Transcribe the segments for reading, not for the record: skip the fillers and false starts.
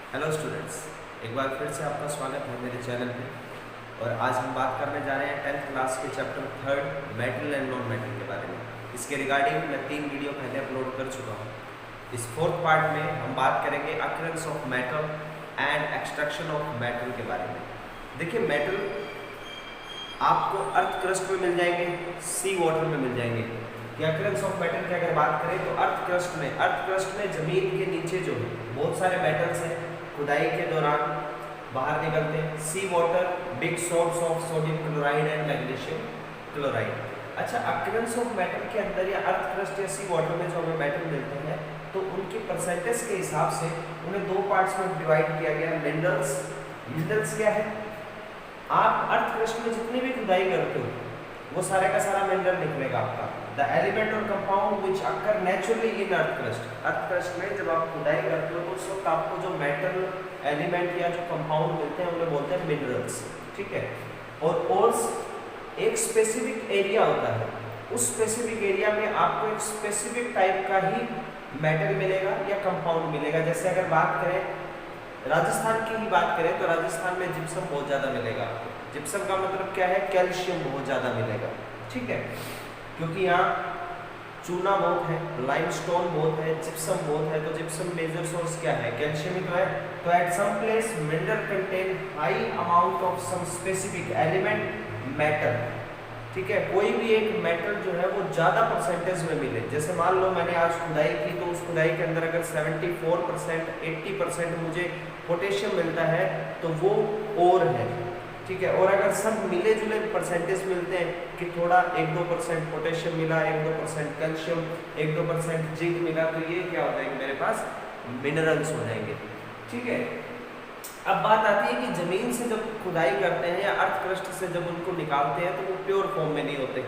Hello students, एक बार फिर से आपका स्वागत है मेरे चैनल पे। और आज हम बात करने जा रहे हैं 10th क्लास के chapter 3 metal and non metal के बारे में। इसके रिगार्डिंग मैं 3 वीडियो पहले अपलोड कर चुका हूँ। इस 4th पार्ट में हम बात करेंगे occurrence of metal and extraction of metal के बारे में। देखिए, मेटल आपको अर्थ क्रस्ट में मिल जाएंगे, सी वाटर में मिल जाएंगे। अकरेंस ऑफ मेटल की अगर बात करें तो अर्थ क्रस्ट में जमीन के नीचे जो है बहुत सारे मेटल्स हैं, खुदाई के दौरान बाहर निकलते हैं। Sea water, big source of sodium chloride and magnesium chloride. अच्छा, अकरेंस ऑफ मेटल के अंदर या अर्थ क्रस्ट या सी वाटर में जो हमें मेटल मिलते हैं तो उनकी परसेंटेज के हिसाब से उन्हें 2 पार्ट्स में डिवाइड किया गया। मिनरल्स क्या है? आप अर्थ क्रस्ट में जितनी भी खुदाई करते हो वो सारे का सारा मिनरल निकलेगा आपका। द एलिमेंट और compound which occur naturally in earth crust में जब आप खुदाई करते हो तो उस वक्त आपको जो मेटल एलिमेंट या जो कंपाउंड मिलते हैं उन्हें बोलते हैं मिनरल्स। ठीक है। और ओर्स एक स्पेसिफिक एरिया होता है, उस स्पेसिफिक एरिया में आपको एक स्पेसिफिक टाइप का ही मेटल मिलेगा या कंपाउंड मिलेगा। जैसे अगर बात करें राजस्थान की ही बात करें तो राजस्थान में जिप्सम बहुत ज़्यादा मिलेगा आपको। जिप्सम का मतलब क्या है? कैल्शियम बहुत ज़्यादा मिलेगा। ठीक है, क्योंकि यहाँ चूना बहुत है, लाइमस्टोन बहुत है, जिप्सम बहुत है। तो जिप्सम मेजर सोर्स क्या है? कैल्शियम ही तो है। तो at some place mineral contain high amount of some specific element metal. ठीक है, कोई भी एक मेटल जो है वो ज़्यादा परसेंटेज में मिले। जैसे मान लो मैंने आज खुदाई की तो उस खुदाई के अंदर अगर 74%, 80% मुझे पोटेशियम मिलता है तो वो ओर है। ठीक है। और अगर सब मिले जुले परसेंटेज मिलते हैं कि थोड़ा 1-2% पोटेशियम मिला, 1-2% कैल्शियम, 1-2% जिंक मिला, तो ये क्या हो जाएंगे? मेरे पास मिनरल्स हो जाएंगे। ठीक है। अब बात आती है कि जमीन से जब खुदाई करते हैं या अर्थ क्रस्ट से जब उनको निकालते हैं तो वो प्योर फॉर्म में नहीं होते।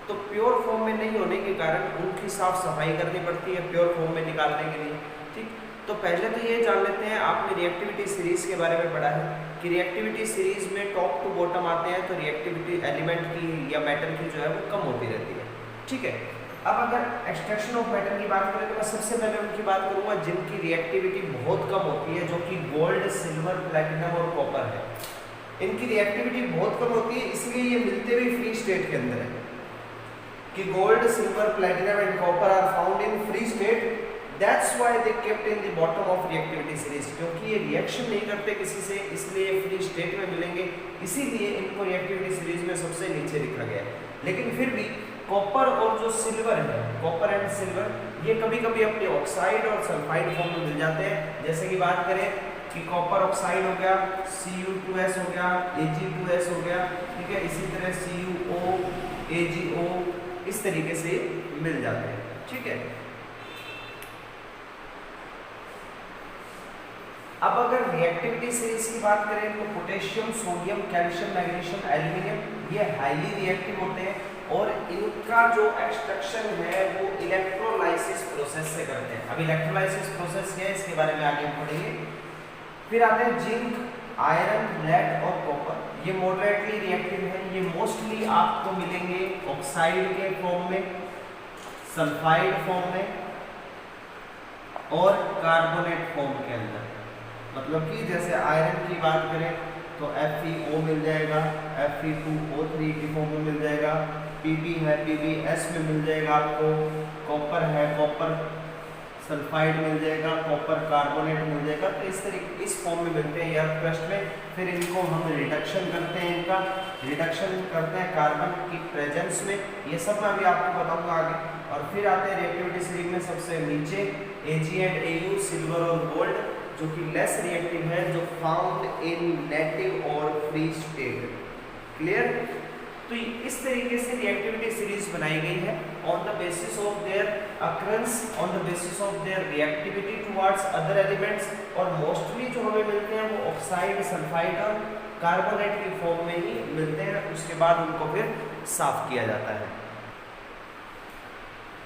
तो प्योर फॉर्म में नहीं होने के कारण उनकी साफ सफाई करनी पड़ती है प्योर फॉर्म में निकालने के लिए। ठीक, तो पहले तो ये जान लेते हैं, आपने रिएक्टिविटी सीरीज के बारे में पढ़ा है कि रिएक्टिविटी सीरीज में टॉप टू बॉटम आते हैं तो रिएक्टिविटी एलिमेंट की या मेटल की जो है वो कम होती रहती है। ठीक है। अब अगर एक्सट्रैक्शन ऑफ मेटल की बात करें तो मैं सबसे पहले उनकी बात करूंगा जिनकी रिएक्टिविटी बहुत कम होती है, जो कि गोल्ड, सिल्वर, प्लैटिनम और कॉपर है। इनकी रिएक्टिविटी बहुत कम होती है, इसलिए ये मिलते हुए फ्री स्टेट के अंदर है कि gold, silver, platinum and copper are found in free state. That's why they kept in the bottom of reactivity series, क्योंकि ये रिएक्शन नहीं करते किसी से, इसलिए फ्री स्टेट में मिलेंगे, इसीलिए इनको रिएक्टिविटी सीरीज में सबसे नीचे लिखा गया है। लेकिन फिर भी कॉपर और जो सिल्वर है, कॉपर एंड सिल्वर, ये कभी कभी अपने ऑक्साइड और सल्फाइड फॉर्म में मिल जाते हैं। जैसे कि बात करें कि कॉपर ऑक्साइड हो गया, Cu2S हो गया, Ag2S हो गया। ठीक है, इसी तरह CuO, AgO इस तरीके से मिल जाते हैं। ठीक है। अब अगर रिएक्टिविटी सीरीज की बात करें तो potassium, sodium, calcium, magnesium, aluminium ये हाईली रिएक्टिव होते हैं और इनका जो एक्सट्रैक्शन है वो इलेक्ट्रोलाइसिस प्रोसेस से करते हैं। अब इलेक्ट्रोलाइसिस प्रोसेस क्या है इसके बारे में आगे हम पढ़ेंगे। फिर आते हैं जिंक, आयरन, लेड और कॉपर, ये मॉडरेटली रिएक्टिव है। ये मोस्टली आपको मिलेंगे ऑक्साइड के फॉर्म में, सल्फाइड फॉर्म में और कार्बोनेट फॉर्म के अंदर। मतलब कि जैसे आयरन की बात करें तो FeO मिल जाएगा, Fe2O3 की फॉर्म में मिल जाएगा, Pb है PbS में मिल जाएगा आपको, कॉपर है कॉपर सल्फाइड मिल जाएगा, कॉपर कार्बोनेट मिल जाएगा। तो इस तरीके इस फॉर्म में मिलते हैं अर्थ क्रस्ट में। फिर इनको हम रिडक्शन करते हैं, इनका रिडक्शन करते हैं कार्बन की प्रेजेंस में। ये सब मैं अभी आपको बताऊंगा आगे। और फिर आते हैं रिएक्टिविटी सीरीज में सबसे नीचे Ag एंड Au, सिल्वर और गोल्ड, जो कि लेस रिएक्टिव है, जो फाउंड इन नेटिव और फ्री स्टेट। क्लियर? तो इस तरीके से रिएक्टिविटी सीरीज बनाई गई है on the basis of their occurrence, on the basis of their reactivity towards other elements. और मोस्टली जो हमें मिलते हैं वो ऑक्साइड, सल्फाइड और कार्बोनेट की फॉर्म में ही मिलते हैं। उसके बाद उनको फिर साफ किया जाता है।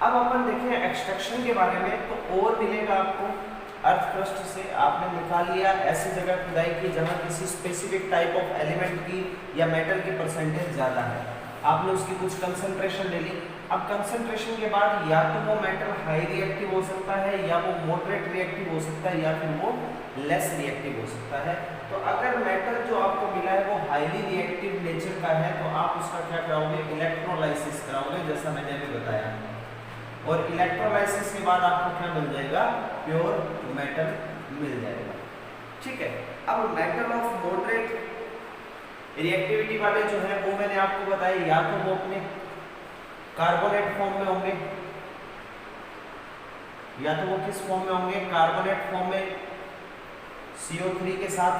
अब अपन देखें एक्सट्रैक्शन के बारे में, तो और मिलेगा आपको अर्थ क्रस्ट से। आपने निकाल लिया ऐसी जगह खुदाई की जहां किसी स्पेसिफिक टाइप ऑफ एलिमेंट की या मेटल की परसेंटेज ज़्यादा है, आपने उसकी कुछ कंसंट्रेशन ले ली, अब कंसंट्रेशन के बाद या तो वो मेटल हाई रिएक्टिव हो सकता है, या वो मॉडरेट रिएक्टिव हो सकता है, या फिर वो लेस रिएक्टिव हो सकता है। तो अगर मेटल जो आपको मिला है वो हाईली रिएक्टिव नेचर का है तो आप उसका क्या कराओगे, इलेक्ट्रोलाइसिस कराओगे, जैसा मैंने अभी बताया। और इलेक्ट्रोलाइसिस के बाद आपको क्या मिल जाएगा, प्योर मेटल मिल जाएगा। ठीक है। अब मेटल ऑफ मॉडरेट रिएक्टिविटी वाले जो है वो मैंने आपको बताया, या तो वो अपने कार्बोनेट फॉर्म में होंगे, या तो वो किस फॉर्म में होंगे, कार्बोनेट फॉर्म में CO3 के साथ,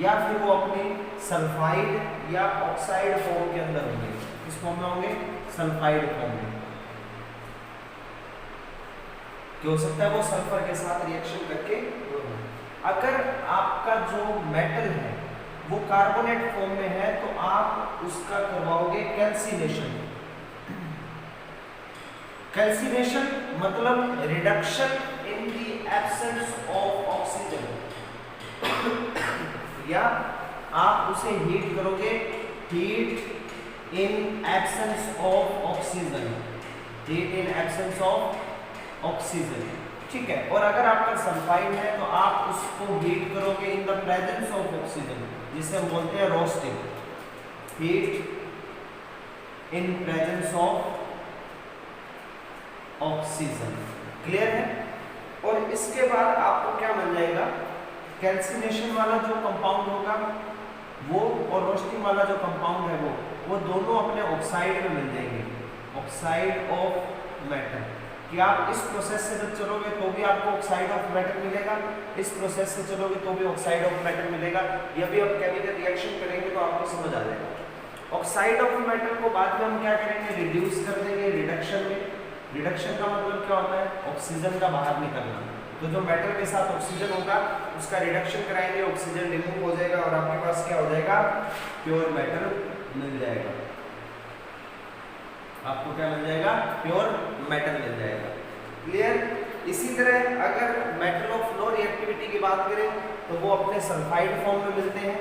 या फिर वो अपनी सल्फाइड या ऑक्साइड फॉर्म के अंदर होंगे। किस फॉर्म में होंगे, सल्फाइड फॉर्म में। क्या हो सकता है, वो सल्फर के साथ रिएक्शन करके। अगर आपका जो मेटल है वो कार्बोनेट फॉर्म में है तो आप उसका करवाओगे कैल्सिनेशन। कैल्सिनेशन मतलब reduction in the absence of oxygen, या आप उसे हीट करोगे, heat in absence of oxygen, heat in absence of oxygen. ठीक है। और अगर आपका सल्फाइड है तो आप उसको हीट करोगे in the presence of oxygen, जिसे हम बोलते हैं roasting, heat in presence of oxygen. Clear है। और इसके बाद आपको क्या मिल जाएगा, कैल्सिनेशन वाला जो कंपाउंड होगा वो और रोस्टिंग वाला जो कंपाउंड है वो दोनों अपने ऑक्साइड में मिल जाएंगे, ऑक्साइड ऑफ मेटल। कि आप इस प्रोसेस से जब चलोगे तो भी आपको ऑक्साइड ऑफ मेटल मिलेगा, इस प्रोसेस से चलोगे तो भी ऑक्साइड ऑफ मेटल मिलेगा। ये भी आप केमिकल रिएक्शन करेंगे तो आपको समझ आ जाएगा। ऑक्साइड ऑफ मेटल को बाद में हम क्या करेंगे, रिड्यूस कर देंगे रिडक्शन में। रिडक्शन का मतलब क्या होता है, ऑक्सीजन का बाहर निकलना। तो जो मेटल के साथ ऑक्सीजन होगा उसका रिडक्शन कराएंगे, ऑक्सीजन रिमूव हो जाएगा और आपके पास क्या हो जाएगा, प्योर मेटल मिल जाएगा। आपको क्या मिल जाएगा, प्योर मेटल मिल जाएगा। क्लियर। इसी तरह अगर मेटल ऑफ लो रिएक्टिविटी की बात करें तो वो अपने सल्फाइड फॉर्म में मिलते हैं,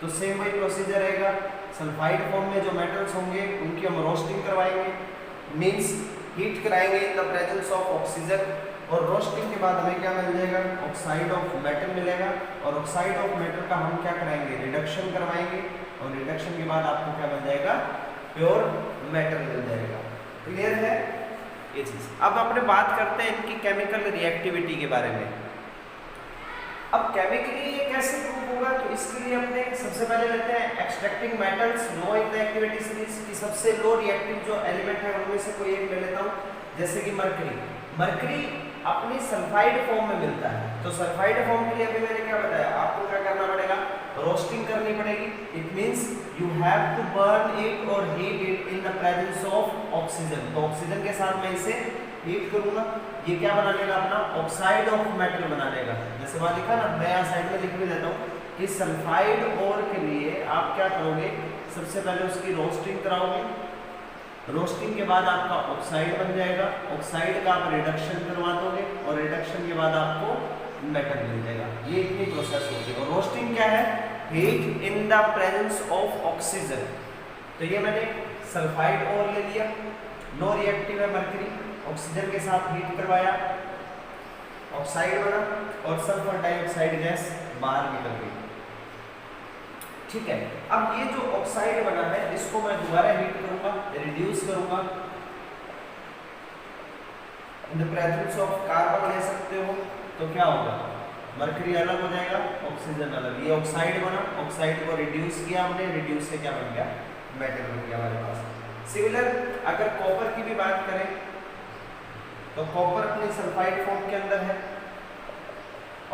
तो सेम वही प्रोसीजर रहेगा। सल्फाइड फॉर्म में जो मेटल्स होंगे उनकी हम रोस्टिंग करवाएंगे, मींस हीट कराएंगे इन द प्रेजेंस ऑफ ऑक्सीजन, और रोस्टिंग के बाद हमें क्या मिल जाएगा, ऑक्साइड ऑफ मेटल मिलेगा। और ऑक्साइड ऑफ मेटल का हम क्या कराएंगे, रिडक्शन करवाएंगे, और रिडक्शन के बाद आपको क्या मिल जाएगा, प्योर मेटल मिल जाएगा। क्लियर है ये चीज। अब अपने बात करते हैं इनकी केमिकल रिएक्टिविटी के बारे में। अब केमिकली ये कैसे प्रूव होगा, तो इसके लिए अपने सबसे पहले लेते हैं extracting metals low in the activity series की सबसे लो रिएक्टिव जो एलिमेंट है उनमें से कोई एक ले लेता हूँ, जैसे कि मरकरी। मरकरी अपनी सल्फाइड फॉर्म में मिलता है, तो सल्फाइड फॉर्म के लिए अभी मैंने क्या बताया, आपको क्या करना पड़ेगा, रोस्टिंग करनी पड़ेगी। It means you have to burn it or heat it in the presence of oxygen. तो ऑक्सीजन के साथ मैं इसे हीट करूंगा, ये क्या बना लेगा, अपना ऑक्साइड ऑफ मेटल बना लेगा। जैसे वहां लिखा ना, मैं यहाँ साइड में लिख भी देता हूँ कि सल्फाइड ओर के लिए आप क्या करोगे, सबसे पहले उसकी रोस्टिंग कराओगे, रोस्टिंग के बाद आपका ऑक्साइड बन जाएगा, ऑक्साइड का आप रिडक्शन करवा दोगे, और रिडक्शन के बाद आपको मेटल मिल जाएगा। ये इतनी प्रोसेस होती है। और रोस्टिंग क्या है, heat in the presence of oxygen. तो ये मैंने सल्फाइड ओर ले लिया, नो रिएक्टिव है मरकरी, ऑक्सीजन के साथ हीट करवाया, ऑक्साइड बना, और सल्फर डाइऑक्साइड गैस बाहर निकल गई। ठीक है। अब ये जो ऑक्साइड बना है इसको मैं दोबारा हीट करूंगा, रिड्यूस करूंगा, इन द प्रेजेंस ऑफ कार्बन ले सकते हो, तो क्या होगा, मरकरी अलग हो जाएगा, ऑक्सीजन अलग। ये ऑक्साइड बना, ऑक्साइड को रिड्यूस किया हमने, रिड्यूस से क्या बन गया, मेटल बन गया हमारे पास। सिमिलर अगर कॉपर की भी बात करें तो कॉपर अपनी सल्फाइड फॉर्म के अंदर है,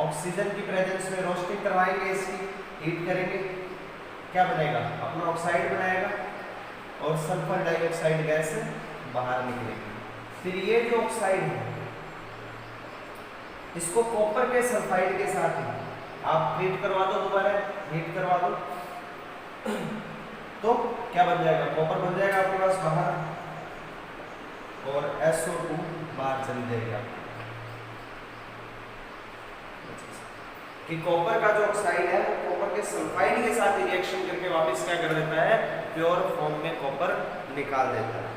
ऑक्सीजन की प्रेजेंस में रोस्टिंग करवाएंगे, इसकी हीट करेंगे, क्या बनेगा, अपना ऑक्साइड बनाएगा, और सल्फर डाइऑक्साइड गैस बाहर निकलेगी। फिर ये जो ऑक्साइड है इसको कॉपर के सल्फाइड के साथ ही आप हीट करवा दो, दोबारा हीट करवा दो, तो क्या बन जाएगा, कॉपर बन जाएगा आपके पास बाहर, और SO2 बाहर चली जाएगा। कि कॉपर का जो ऑक्साइड है वो कॉपर के सल्फाइड के साथ रिएक्शन करके वापस क्या कर देता है, प्योर फॉर्म में कॉपर निकाल देता है।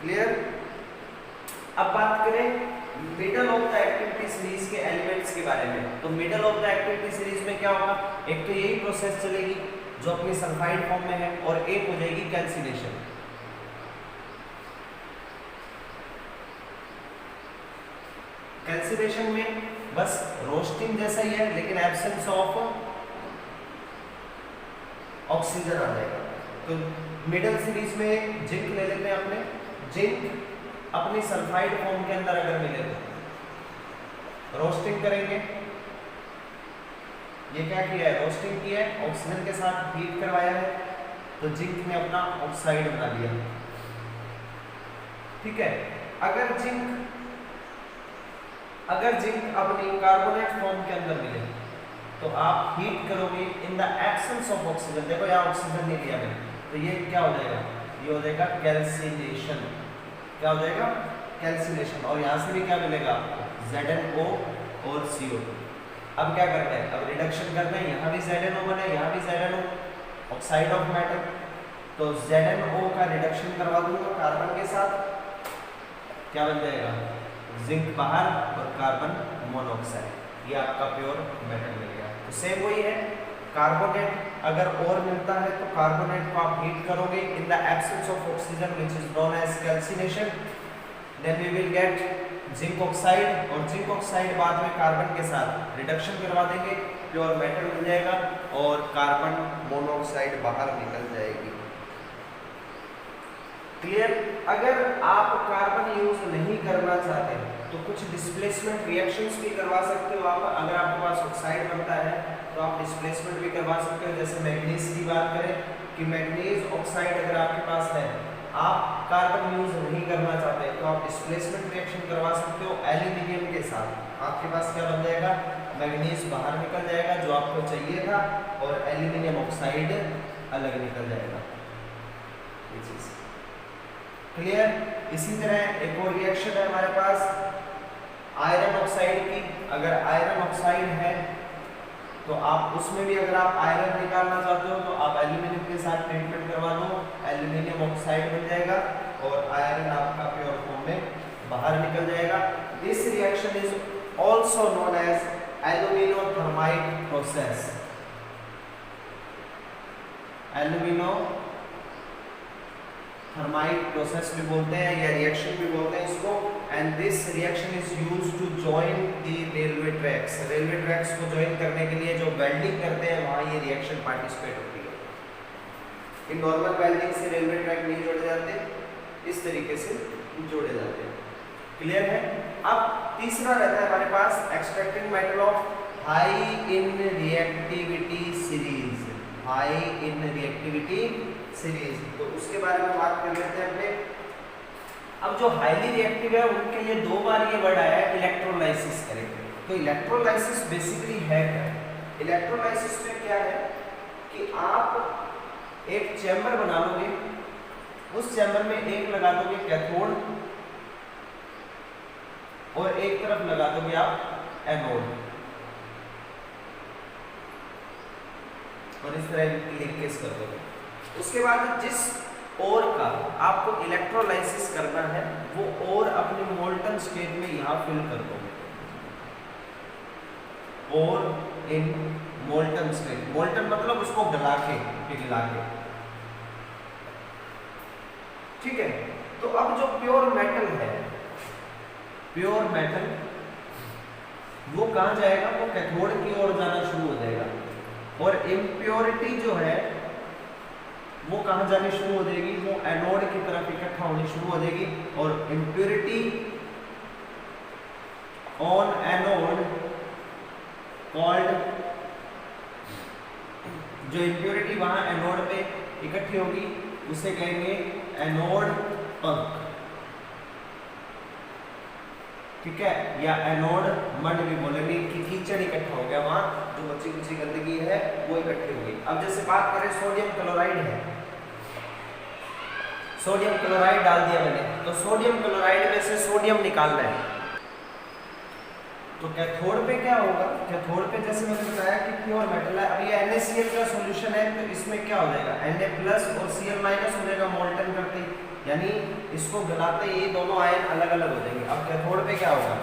क्लियर। अब बात करें middle of the activity series के एलिमेंट्स के बारे में। तो middle of the activity series में क्या होगा, एक तो यही प्रोसेस चलेगी जो अपनी सल्फाइड फॉर्म में है, और एक हो जाएगी कैल्सिनेशन। कैल्सिनेशन में बस रोस्टिंग जैसा ही है, लेकिन एब्सेंस ऑफ ऑक्सीजन आ जाएगा। तो मिडल सीरीज में जिंक ले लेते हैं अपने, जिंक अपनी सल्फाइड फॉर्म के अंदर अगर मिले तो रोस्टिंग करेंगे। ये क्या किया है, रोस्टिंग किया है, ऑक्सीजन के साथ हीट करवाया है, तो जिंक ने अपना ऑक्साइड बना लिया। ठीक है। अगर जिंक अपनी कार्बोनेट फॉर्म के अंदर मिले तो आप हीट करोगे in the absence of oxygen. देखो यहाँ ऑक्सीजन नहीं लिया मैंने, तो ये क्या हो जाएगा, ये हो जाएगा कैल्सिनेशन। क्या हो जाएगा, कैल्सिनेशन। और यहाँ से भी क्या मिलेगा आपको, ZnO और CO2। अब क्या करना है, अब रिडक्शन करना है, यहाँ भी ZnO बना है, यहाँ भी ZnO, ऑक्साइड ऑफ मेटल। तो ZnO का रिडक्शन करवा दूंगा कार्बन के साथ, क्या बन जाएगा, जिंक बाहर और कार्बन मोनोऑक्साइड। ये आपका प्योर मेटल मिल गया। तो सेम वही है, कार्बोनेट अगर और मिलता है तो कार्बोनेट को आप हीट करोगे in the absence of oxygen which is known as calcination, then we will get zinc oxide, और जिंक ऑक्साइड बाद में कार्बन के साथ रिडक्शन करवा देंगे, प्योर मेटल मिल जाएगा और कार्बन मोनोऑक्साइड बाहर निकल जाएगी। क्लियर। अगर आप कार्बन यूज नहीं करना चाहते तो कुछ डिस्प्लेसमेंट रिएक्शंस भी करवा सकते हो आप। अगर आपके पास ऑक्साइड बनता है तो आप डिस्प्लेसमेंट भी करवा सकते हो। जैसे मैग्नीज की बात करें कि मैग्नीज ऑक्साइड अगर आपके पास है, आप कार्बन यूज नहीं करना चाहते तो आप डिस्प्लेसमेंट रिएक्शन करवा सकते हो एल्यूमिनियम के साथ। आपके पास क्या बन जाएगा, मैग्नीज बाहर निकल जाएगा जो आपको चाहिए था, और एल्यूमिनियम ऑक्साइड अलग निकल जाएगा। ये चीज क्लियर। इसी तरह एक और रिएक्शन है हमारे पास आयरन ऑक्साइड की। अगर आयरन ऑक्साइड है तो आप उसमें भी अगर आप आयरन निकालना चाहते हो तो आप एल्यूमिनियम के साथ ट्रीटमेंट करवा दो, एल्यूमिनियम ऑक्साइड बन जाएगा और आयरन आपका प्योर फॉर्म में बाहर निकल जाएगा। This reaction is also known as aluminothermite process. Aluminothermite process भी बोलते हैं या रिएक्शन भी बोलते हैं इसको। And this reaction is used to join the railway tracks. Railway tracks को जॉइन करने के लिए जो वेल्डिंग करते हैं वहां ये रिएक्शन पार्टिसिपेट होती है। इन नॉर्मल वेल्डिंग से रेलवे ट्रैक नहीं जोड़े जाते, इस तरीके से जोड़े जाते हैं। क्लियर है। अब तीसरा रहता है हमारे पास extracting metal of high in reactivity series. High in reactivity series, तो उसके बारे में बात कर लेते हैं अपने। अब जो हाईली रिएक्टिव है उनके लिए दो बार ये वर्ड आया है इलेक्ट्रोलाइसिस करेंगे। तो इलेक्ट्रोलाइसिस बेसिकली है क्या? इलेक्ट्रोलाइसिस में क्या है कि आप एक चैम्बर बना लोगे, उस चैम्बर में एक लगा दोगे कैथोड और एक तरफ लगा दोगे आप एनोड, और इस तरह लिंकेज कर दोगे। उसके बाद जिस ओर का आपको इलेक्ट्रोलाइसिस करना है वो ओर अपने मोल्टन स्टेट में यहाँ फिल कर दोगे। और इन मोल्टन स्टेट, मोल्टन मतलब उसको गला के, पिघला के। ठीक है। तो अब जो प्योर मेटल है, प्योर मेटल वो कहाँ जाएगा? वो कैथोड की ओर जाना शुरू हो जाएगा, और इम्प्योरिटी जो है वो कहाँ जानी शुरू हो जाएगी? वो एनोड की तरफ इकट्ठा होनी शुरू हो जाएगी। और इम्प्योरिटी ऑन एनोड कॉल्ड, जो इम्प्योरिटी वहां एनोड पे इकट्ठी होगी उसे कहेंगे एनोड पंख। ठीक है। या एनोड मड भी बोलेंगे कि कीचड़ इकट्ठा हो गया वहां, जो बची कुची गंदगी है वो इकट्ठी हो गई। अब जैसे बात करें सोडियम क्लोराइड है, सोडियम क्लोराइड डाल दिया मैंने, तो सोडियम क्लोराइड में से सोडियम निकालना है। तो कैथोड पे क्या होगा, कैथोड पे जैसे मैंने बताया कि प्योर मेटल है। अब ये NaCl का सॉल्यूशन है तो इसमें क्या हो जाएगा, Na+ और Cl- हो जाएगा मोल्टन करते ही, यानी इसको गलाते ही दोनों आयन अलग अलग हो जाएंगे। अब कैथोड पे क्या होगा,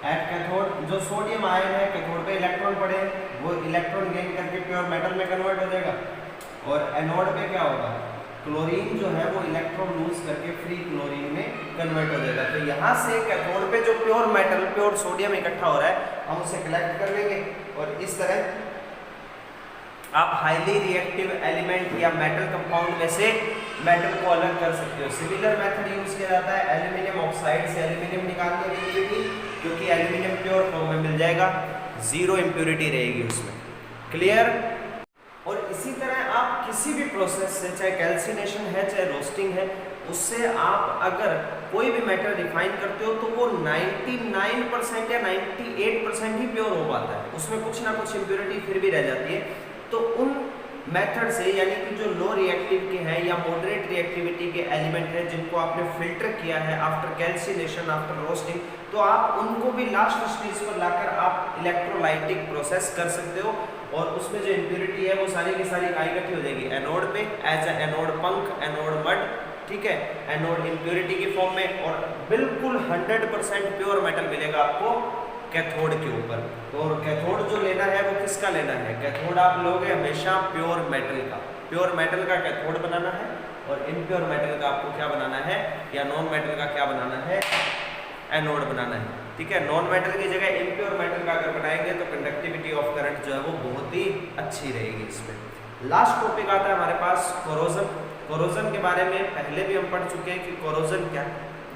एट कैथोड जो सोडियम आयन है कैथोड पे इलेक्ट्रॉन पड़े वो इलेक्ट्रॉन गेन करके प्योर मेटल में कन्वर्ट हो जाएगा। और एनोड पे क्या होगा, क्लोरीन जो है वो इलेक्ट्रॉन लूज करके फ्री क्लोरीन में कन्वर्ट हो जाएगा। तो यहाँ से कैथोड पे जो प्योर मेटल प्योर सोडियम इकट्ठा हो रहा है हम उसे कलेक्ट कर लेंगे और इस तरह आप हाईली रिएक्टिव एलिमेंट या मेटल कंपाउंड में से मेटल को अलग कर सकते हो। सिमिलर मेथड यूज किया जाता है एल्यूमिनियम ऑक्साइड से एल्यूमिनियम निकालने के लिए भी, क्योंकि एल्यूमिनियम प्योर फॉर्म में मिल जाएगा, जीरो इम्प्योरिटी रहेगी उसमें। क्लियर। और इसी तरह आप किसी भी प्रोसेस से, चाहे कैल्सिनेशन है चाहे रोस्टिंग है, उससे आप अगर कोई भी मेटल रिफाइन करते हो तो वो 99% या 98% ही प्योर हो पाता है, उसमें कुछ ना कुछ इम्प्योरिटी फिर भी रह जाती है। तो उन मेथड से, यानी कि जो लो रिएक्टिव के हैं या मॉडरेट रिएक्टिविटी के एलिमेंट हैं जिनको आपने फिल्टर किया है आफ्टर कैल्सिनेशन आफ्टर रोस्टिंग, तो आप उनको भी लास्ट स्टेज पर लाकर आप इलेक्ट्रोलाइटिक प्रोसेस कर सकते हो और उसमें जो इम्प्योरिटी है वो सारी की सारी इकट्ठी हो जाएगी एनोड पे as a anode punk, anode mud, ठीक है, एनोड इम्प्योरिटी की फॉर्म में, और बिल्कुल 100% प्योर मेटल मिलेगा आपको कैथोड के ऊपर। और कैथोड जो लेना है वो किसका लेना है, कैथोड आप लोगे हमेशा प्योर मेटल का, प्योर मेटल का कैथोड बनाना है और इम्प्योर मेटल का आपको क्या बनाना है, या नॉन मेटल का क्या बनाना है, एनोड बनाना है, ठीक है। नॉन मेटल की जगह इम्प्योर मेटल का अगर बनाएंगे तो कंडक्टिविटी ऑफ करंट जो है वो बहुत ही अच्छी रहेगी इसमें। लास्ट टॉपिक आता है हमारे पास कोरोजन। कोरोजन के बारे में पहले भी हम पढ़ चुके हैं कि कोरोजन क्या,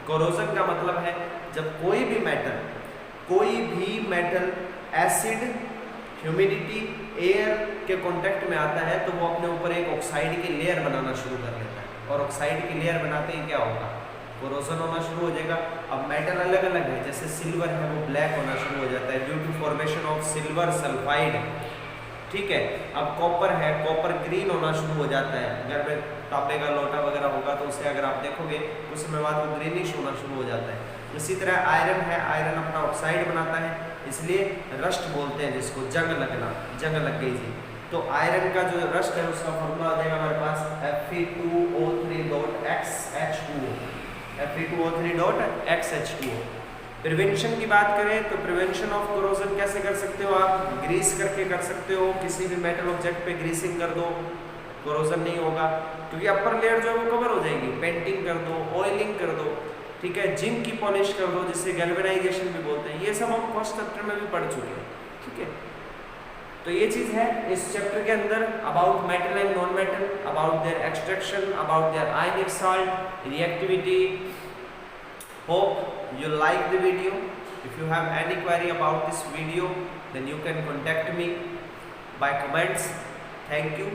कोरोजन का मतलब है जब कोई भी मेटल एसिड, ह्यूमिडिटी, एयर के कांटेक्ट में आता है तो वो अपने ऊपर एक ऑक्साइड की लेयर बनाना शुरू कर लेता है, और ऑक्साइड की लेयर बनाते ही क्या होगा, कोरोजन होना शुरू हो जाएगा। अब मेटल अलग अलग है, जैसे सिल्वर है वो ब्लैक होना शुरू हो जाता है due to formation of silver sulphide, ठीक है। अब कॉपर है, कॉपर ग्रीन होना शुरू हो जाता है, घर में तांबे का लोटा वगैरह होगा तो उसे अगर आप देखोगे कुछ समय बाद वो ग्रीनिश होना शुरू हो जाता है। इसी तरह आयरन है, आयरन अपना ऑक्साइड बनाता है, इसलिए रस्ट बोलते हैं जिसको, जंग लगना, जंग लग गई थी। तो आयरन का जो रस्ट है उसका फॉर्मूला आ जाएगा हमारे पास Fe2O3.XH2O, Fe2O3.XH2O। प्रिवेंशन की बात करें तो प्रिवेंशन ऑफ कोरोजन कैसे कर सकते हो आप, ग्रीस करके कर सकते हो, किसी भी मेटल ऑब्जेक्ट पे ग्रीसिंग कर दो, कोरोजन नहीं होगा क्योंकि अपर लेयर जो है वो कवर हो जाएगी। पेंटिंग कर दो, ऑयलिंग कर दो, ठीक है, जिंक की पॉलिश कर दो जिससे गैल्वेनाइजेशन भी बोलते हैं, ये सब हम फर्स्ट चैप्टर में भी पढ़ चुके हैं, ठीक है। तो ये चीज़ है इस चैप्टर के अंदर about metal and non metal, about their extraction, about their ionic salt, reactivity. Hope you like the video. If you have any query about this video, then you can contact me by comments. Thank you.